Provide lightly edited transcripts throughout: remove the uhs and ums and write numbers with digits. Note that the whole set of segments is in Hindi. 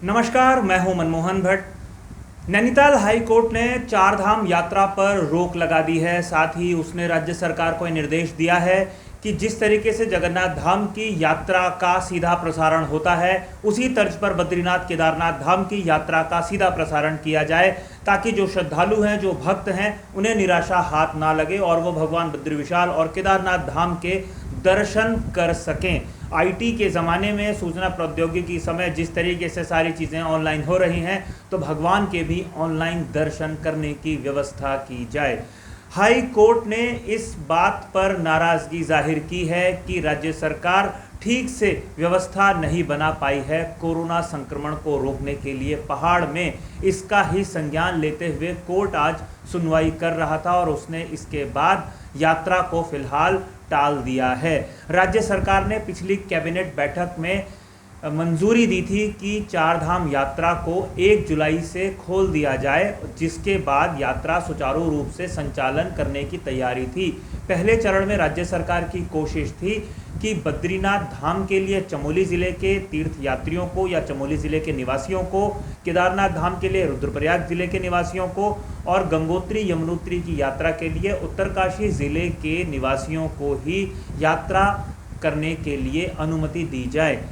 नमस्कार, मैं हूं मनमोहन भट्ट। नैनीताल हाई कोर्ट ने चारधाम यात्रा पर रोक लगा दी है। साथ ही उसने राज्य सरकार को निर्देश दिया है कि जिस तरीके से जगन्नाथ धाम की यात्रा का सीधा प्रसारण होता है, उसी तर्ज पर बद्रीनाथ केदारनाथ धाम की यात्रा का सीधा प्रसारण किया जाए, ताकि जो श्रद्धालु हैं, जो भक्त हैं, उन्हें निराशा हाथ ना लगे और वो भगवान बद्री विशाल और केदारनाथ धाम के दर्शन कर सकें। आईटी के ज़माने में, सूचना प्रौद्योगिकी समय जिस तरीके से सारी चीज़ें ऑनलाइन हो रही हैं, तो भगवान के भी ऑनलाइन दर्शन करने की व्यवस्था की जाए। हाई कोर्ट ने इस बात पर नाराज़गी जाहिर की है कि राज्य सरकार ठीक से व्यवस्था नहीं बना पाई है कोरोना संक्रमण को रोकने के लिए। पहाड़ में इसका ही संज्ञान लेते हुए कोर्ट आज सुनवाई कर रहा था और उसने इसके बाद यात्रा को फिलहाल टाल दिया है। राज्य सरकार ने पिछली कैबिनेट बैठक में मंजूरी दी थी कि चारधाम यात्रा को 1 जुलाई से खोल दिया जाए, जिसके बाद यात्रा सुचारू रूप से संचालन करने की तैयारी थी। पहले चरण में राज्य सरकार की कोशिश थी कि बद्रीनाथ धाम के लिए चमोली ज़िले के तीर्थ यात्रियों को या चमोली ज़िले के निवासियों को, केदारनाथ धाम के लिए रुद्रप्रयाग ज़िले के निवासियों को और गंगोत्री यमुनोत्री की यात्रा के लिए उत्तरकाशी ज़िले के निवासियों को ही यात्रा करने के लिए अनुमति दी जाए।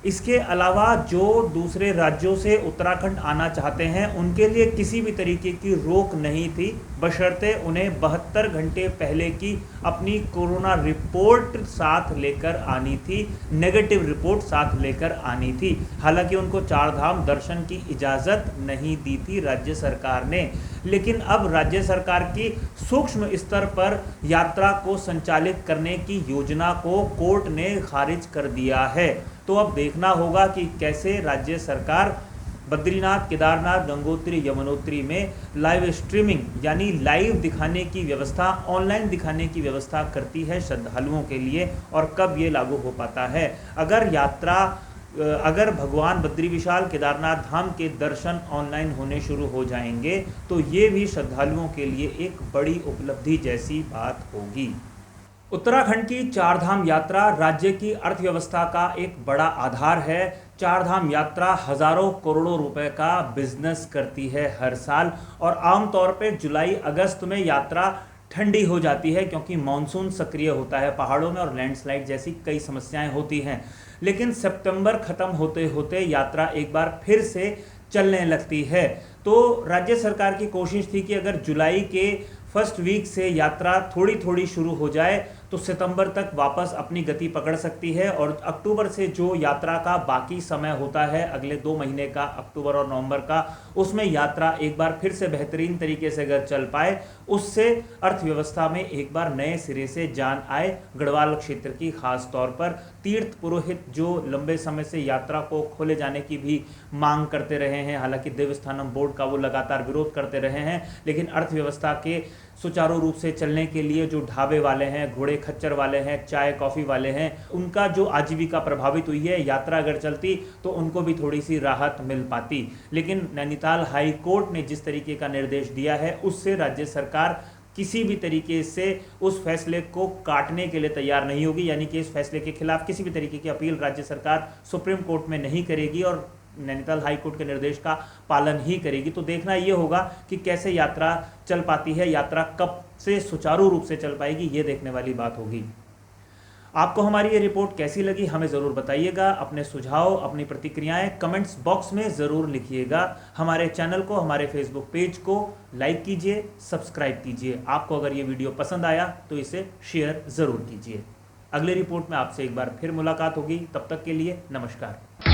इसके अलावा जो दूसरे राज्यों से उत्तराखंड आना चाहते हैं, उनके लिए किसी भी तरीके की रोक नहीं थी, बशर्ते उन्हें 72 घंटे पहले की अपनी कोरोना रिपोर्ट साथ लेकर आनी थी, नेगेटिव रिपोर्ट साथ लेकर आनी थी। हालांकि उनको चारधाम दर्शन की इजाज़त नहीं दी थी राज्य सरकार ने, लेकिन अब राज्य सरकार की सूक्ष्म स्तर पर यात्रा को संचालित करने की योजना को कोर्ट ने खारिज कर दिया है। तो अब देखना होगा कि कैसे राज्य सरकार बद्रीनाथ, केदारनाथ, गंगोत्री, यमुनोत्री में लाइव स्ट्रीमिंग यानी लाइव दिखाने की व्यवस्था, ऑनलाइन दिखाने की व्यवस्था करती है श्रद्धालुओं के लिए, और कब ये लागू हो पाता है। अगर भगवान बद्री विशाल केदारनाथ धाम के दर्शन ऑनलाइन होने शुरू हो जाएंगे, तो ये भी श्रद्धालुओं के लिए एक बड़ी उपलब्धि जैसी बात होगी। उत्तराखंड की चारधाम यात्रा राज्य की अर्थव्यवस्था का एक बड़ा आधार है। चारधाम यात्रा हज़ारों करोड़ों रुपए का बिजनेस करती है हर साल, और आमतौर पे जुलाई अगस्त में यात्रा ठंडी हो जाती है, क्योंकि मानसून सक्रिय होता है पहाड़ों में और लैंडस्लाइड जैसी कई समस्याएं होती हैं। लेकिन सितंबर ख़त्म होते होते यात्रा एक बार फिर से चलने लगती है। तो राज्य सरकार की कोशिश थी कि अगर जुलाई के फर्स्ट वीक से यात्रा थोड़ी थोड़ी शुरू हो जाए तो सितंबर तक वापस अपनी गति पकड़ सकती है, और अक्टूबर से जो यात्रा का बाकी समय होता है, अगले 2 महीने का, अक्टूबर और नवंबर का, उसमें यात्रा एक बार फिर से बेहतरीन तरीके से अगर चल पाए, उससे अर्थव्यवस्था में एक बार नए सिरे से जान आए। गढ़वाल क्षेत्र की खास तौर पर तीर्थ पुरोहित जो लंबे समय से यात्रा को खोले जाने की भी मांग करते रहे हैं, हालांकि देवस्थानम बोर्ड का वो लगातार विरोध करते रहे हैं, लेकिन अर्थव्यवस्था के सुचारू रूप से चलने के लिए जो ढाबे वाले हैं, घोड़े खच्चर वाले हैं, चाय कॉफ़ी वाले हैं, उनका जो आजीविका प्रभावित हुई है, यात्रा अगर चलती तो उनको भी थोड़ी सी राहत मिल पाती। लेकिन नैनीताल हाई कोर्ट ने जिस तरीके का निर्देश दिया है, उससे राज्य सरकार किसी भी तरीके से उस फैसले को काटने के लिए तैयार नहीं होगी, यानी कि इस फैसले के खिलाफ किसी भी तरीके की अपील राज्य सरकार सुप्रीम कोर्ट में नहीं करेगी और नैनीताल हाई कोर्ट के निर्देश का पालन ही करेगी। तो देखना ये होगा कि कैसे यात्रा चल पाती है, यात्रा कब से सुचारू रूप से चल पाएगी, ये देखने वाली बात होगी। आपको हमारी ये रिपोर्ट कैसी लगी हमें ज़रूर बताइएगा। अपने सुझाव, अपनी प्रतिक्रियाएं कमेंट्स बॉक्स में ज़रूर लिखिएगा। हमारे चैनल को, हमारे फेसबुक पेज को लाइक कीजिए, सब्सक्राइब कीजिए। आपको अगर ये वीडियो पसंद आया तो इसे शेयर ज़रूर कीजिए। अगली रिपोर्ट में आपसे एक बार फिर मुलाकात होगी, तब तक के लिए नमस्कार।